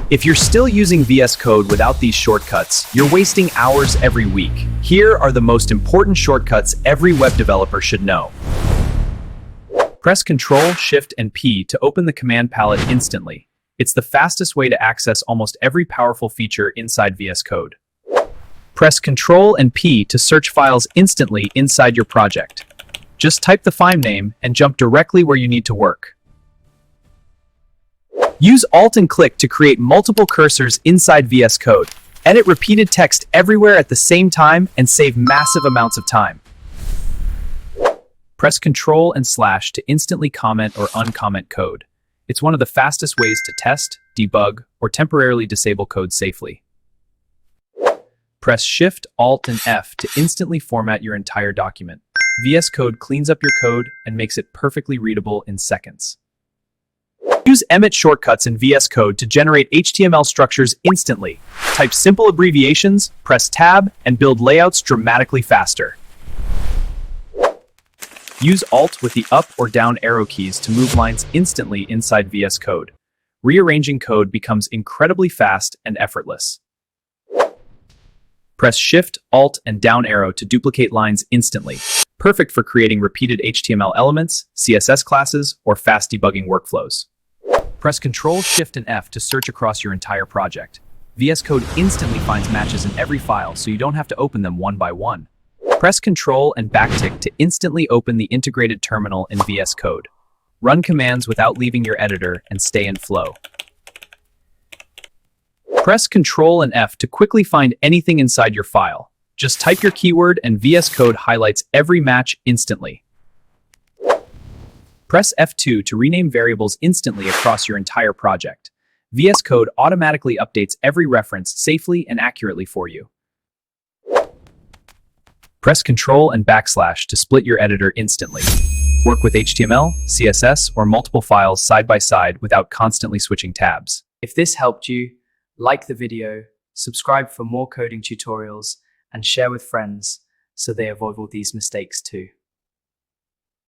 If you're still using VS Code without these shortcuts, you're wasting hours every week. Here are the most important shortcuts every web developer should know. Press Ctrl, Shift, and P to open the command palette instantly. It's the fastest way to access almost every powerful feature inside VS Code. Press Ctrl and P to search files instantly inside your project. Just type the file name and jump directly where you need to work. Use Alt and click to create multiple cursors inside VS Code. Edit repeated text everywhere at the same time and save massive amounts of time. Press Ctrl and / to instantly comment or uncomment code. It's one of the fastest ways to test, debug, or temporarily disable code safely. Press Shift, Alt, and F to instantly format your entire document. VS Code cleans up your code and makes it perfectly readable in seconds. Use Emmet shortcuts in VS Code to generate HTML structures instantly. Type simple abbreviations, press Tab, and build layouts dramatically faster. Use Alt with the up or down arrow keys to move lines instantly inside VS Code. Rearranging code becomes incredibly fast and effortless. Press Shift, Alt, and down arrow to duplicate lines instantly. Perfect for creating repeated HTML elements, CSS classes, or fast debugging workflows. Press Ctrl, Shift, and F to search across your entire project. VS Code instantly finds matches in every file, so you don't have to open them one by one. Press Ctrl and backtick to instantly open the integrated terminal in VS Code. Run commands without leaving your editor and stay in flow. Press Ctrl and F to quickly find anything inside your file. Just type your keyword and VS Code highlights every match instantly. Press F2 to rename variables instantly across your entire project. VS Code automatically updates every reference safely and accurately for you. Press Ctrl and / to split your editor instantly. Work with HTML, CSS, or multiple files side by side without constantly switching tabs. If this helped you, like the video, subscribe for more coding tutorials, and share with friends so they avoid all these mistakes too.